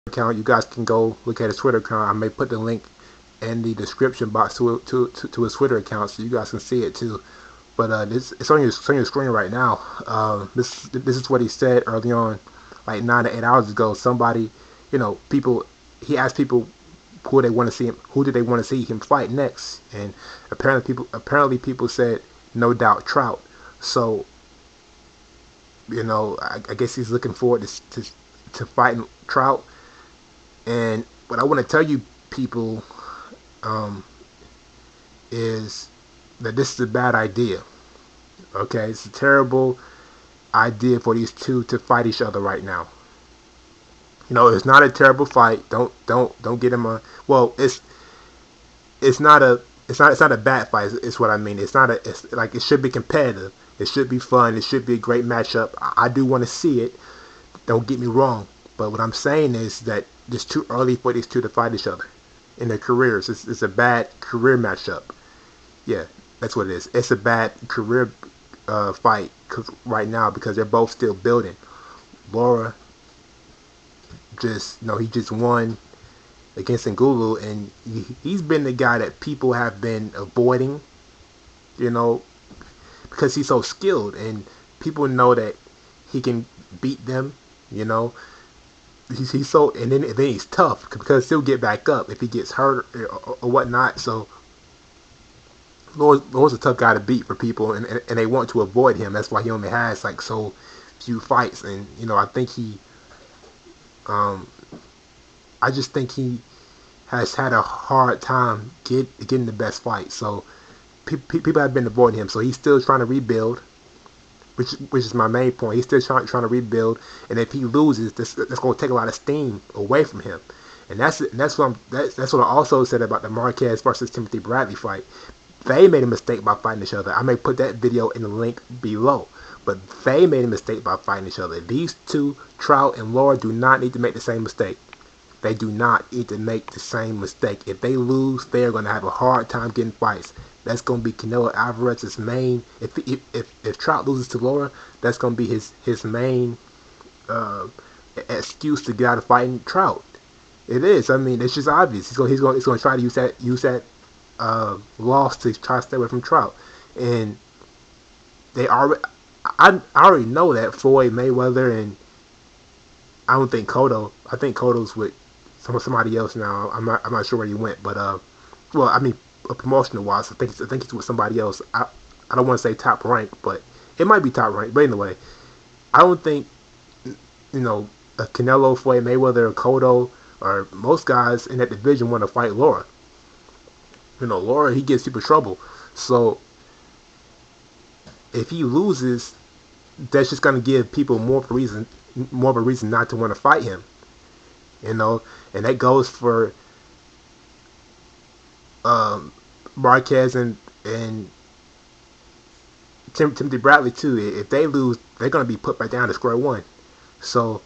account. You guys can go look at his Twitter account. I may put the link in the description box to his Twitter account so you guys can see it too. But it's on your screen right now. This is what he said early on, like 9 to 8 hours ago. Somebody, people. He asked people who they want to see him, who did they want to see him fight next, and apparently people said no doubt Trout. So I guess he's looking forward to fighting Trout. And what I want to tell you people um, is that this is a bad idea. Okay, it's a terrible idea for these two to fight each other right now. It's not a terrible fight. Don't get him a. Well, it's not a bad fight. Is what I mean. It's not a. It's like it should be competitive. It should be fun. It should be a great matchup. I do want to see it. Don't get me wrong. But what I'm saying is that it's too early for these two to fight each other in their careers. It's a bad career matchup. Yeah, that's what it is. It's a bad career fight right now because they're both still building. Lara he just won against Ngulu, and he's been the guy that people have been avoiding, you know, because he's so skilled and people know that he can beat them, you know. He's so, and then he's tough because he'll get back up if he gets hurt or whatnot. So Lord's a tough guy to beat for people, and they want to avoid him. That's why he only has like so few fights, and I think I just think he has had a hard time getting the best fight. So people have been avoiding him. So he's still trying to rebuild, which is my main point. He's still trying to rebuild, and if he loses, that's going to take a lot of steam away from him. And that's what I also said about the Marquez versus Timothy Bradley fight. They made a mistake by fighting each other. I may put that video in the link below. But they made a mistake by fighting each other. These two, Trout and Lara, do not need to make the same mistake. They do not need to make the same mistake. If they lose, they are going to have a hard time getting fights. That's going to be Canelo Alvarez's main. If Trout loses to Lara, that's going to be his main excuse to get out of fighting Trout. It is. I mean, it's just obvious. He's going to try to use that loss to try to stay away from Trout. And I already know that Floyd Mayweather and I don't think Cotto. I think Cotto's with somebody else now. I'm not sure where he went, but well, I mean, promotional wise, I think he's with somebody else. I don't want to say top rank, but it might be top rank. But anyway, I don't think a Canelo, Floyd Mayweather, or Cotto, or most guys in that division want to fight Lara. Lara, he gives people trouble. So if he loses, that's just going to give people more of a reason not to want to fight him. And that goes for Marquez and Timothy Bradley too. If they lose, they're going to be put back down to square one. So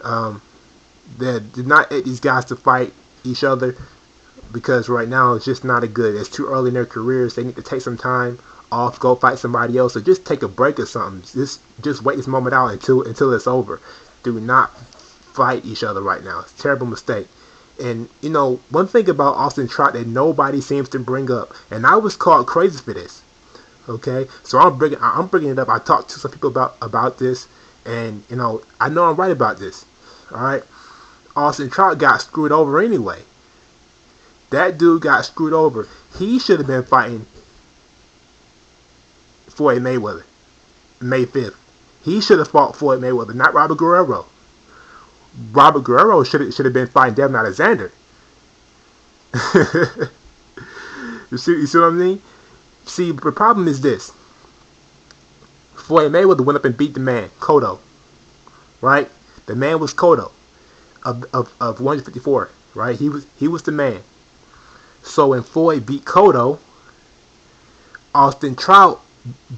they did not get these guys to fight each other because right now it's just not a good. It's too early in their careers. They need to take some time off, go fight somebody else, or just take a break or something. Just wait this moment out until it's over. Do not fight each other right now. It's a terrible mistake. And one thing about Austin Trout that nobody seems to bring up, and I was called crazy for this. Okay, so I'm bringing it up. I talked to some people about this, and I know I'm right about this. All right, Austin Trout got screwed over anyway. That dude got screwed over. He should have been fighting Floyd Mayweather May 5th. He should have fought Floyd Mayweather, not Robert Guerrero. Robert Guerrero should have been fighting Devin Alexander. You see what I mean? See, the problem is this. Floyd Mayweather went up and beat the man, Cotto. Right? The man was Cotto of 154. Right? He was the man. So when Floyd beat Cotto, Austin Trout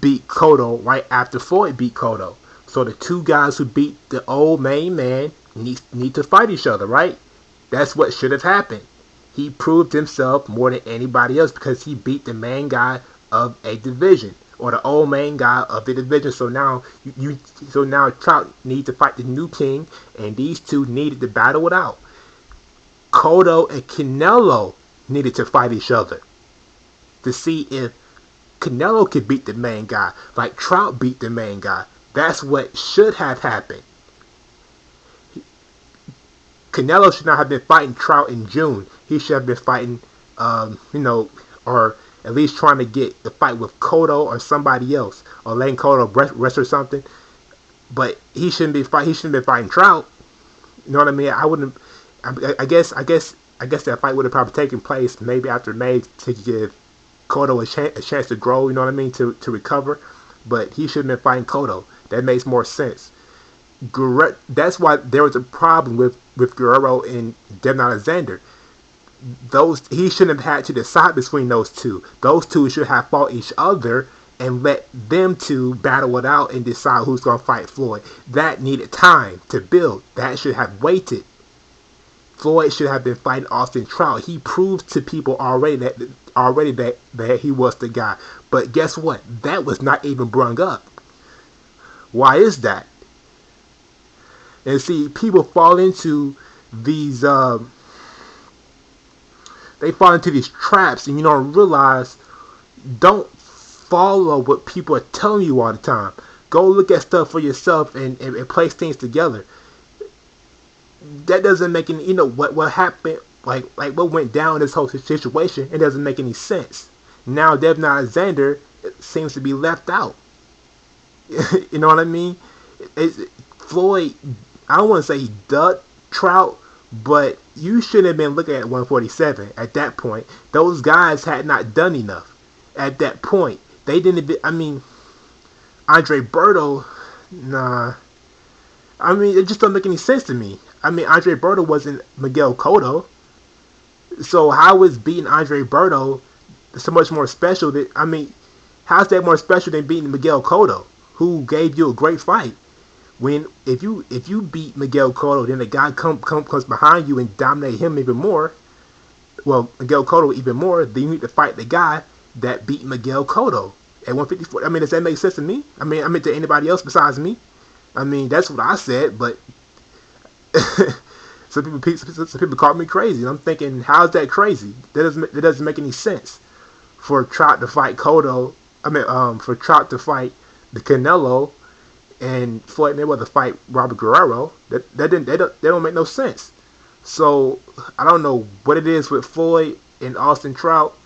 beat Cotto right after Floyd beat Cotto. So the two guys who beat the old main man need to fight each other, right? That's what should have happened. He proved himself more than anybody else because he beat the main guy of a division. or the old main guy of the division. So now so now Trout needs to fight the new king, and these two needed to battle it out. Cotto and Canelo needed to fight each other to see if Canelo could beat the main guy, like Trout beat the main guy. That's what should have happened. Canelo should not have been fighting Trout in June. He should have been fighting, or at least trying to get the fight with Cotto or somebody else, or letting Cotto rest or something. But he shouldn't be fighting Trout. You know what I mean? I wouldn't. I guess that fight would have probably taken place maybe after May to give Cotto a chance to grow. You know what I mean? To recover. But he shouldn't have been fighting Cotto. That makes more sense. That's why there was a problem with Guerrero and Devin Alexander. He shouldn't have had to decide between those two. Those two should have fought each other and let them two battle it out and decide who's going to fight Floyd. That needed time to build. That should have waited. Floyd should have been fighting Austin Trout. He proved to people already that he was the guy. But guess what? That was not even brung up. Why is that? And see, people fall into these traps, and you don't realize. Don't follow what people are telling you all the time. Go look at stuff for yourself and place things together. That doesn't make any. What happened, like what went down in this whole situation. It doesn't make any sense. Now Devin Alexander seems to be left out. You know what I mean? Floyd, I don't want to say he ducked Trout, but you shouldn't have been looking at 147 at that point. Those guys had not done enough at that point. They didn't. Andre Berto, nah. It just don't make any sense to me. Andre Berto wasn't Miguel Cotto, so how is beating Andre Berto so much more special? How's that more special than beating Miguel Cotto, who gave you a great fight? When if you beat Miguel Cotto, then the guy comes behind you and dominate him even more. Well, Miguel Cotto even more. Then you need to fight the guy that beat Miguel Cotto at 154. Does that make sense to me? To anybody else besides me? That's what I said, but some people call me crazy, and I'm thinking, how's that crazy? That doesn't make any sense. For Trout to fight Cotto, for Trout to fight the Canelo, and Floyd Mayweather to fight Robert Guerrero, that don't make no sense. So I don't know what it is with Floyd and Austin Trout,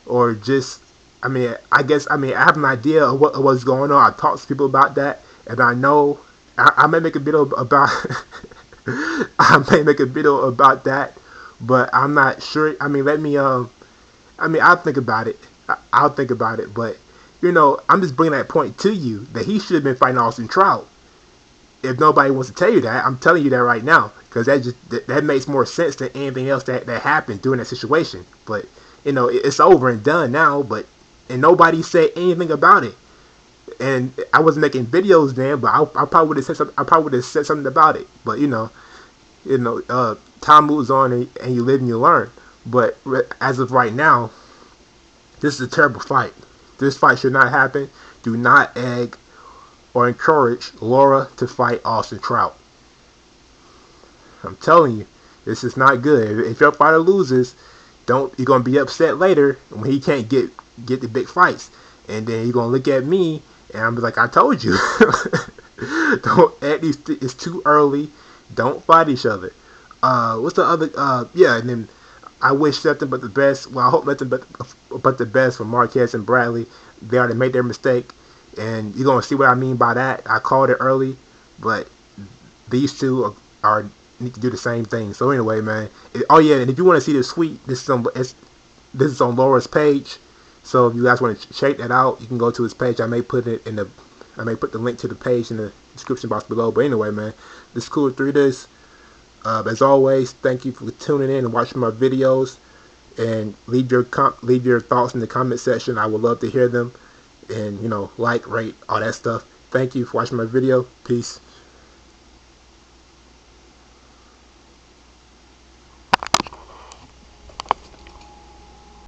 or just, I guess I have an idea of what's going on. I talked to people about that, and I know I may make a video about that, but I'm not sure. I'll think about it. I'll think about it, but I'm just bringing that point to you that he should have been fighting Austin Trout. If nobody wants to tell you that, I'm telling you that right now, because that makes more sense than anything else that happened during that situation. But it's over and done now. And nobody said anything about it. And I wasn't making videos then, but I probably would have said something. I probably would have said something about it. But time moves on, and you live and you learn. But as of right now, this is a terrible fight. This fight should not happen. Do not egg or encourage Lara to fight Austin Trout. I'm telling you, this is not good. If your fighter loses, you're gonna be upset later when he can't get the big fights, and then you're gonna look at me and I'm like, I told you. Don't at least it's too early. Don't fight each other. What's the other? And then I wish nothing but the best. Well, I hope nothing but the best for Marquez and Bradley. They already made their mistake, and you're gonna see what I mean by that. I called it early, but these two need to do the same thing. So anyway, man. And if you want to see the tweet, this is on Lara's page. So if you guys want to check that out, you can go to his page. I may put the link to the page in the description box below. But anyway, man, it's cool through this. As always, thank you for tuning in and watching my videos. And leave your thoughts in the comment section. I would love to hear them. And like, rate, all that stuff. Thank you for watching my video. Peace.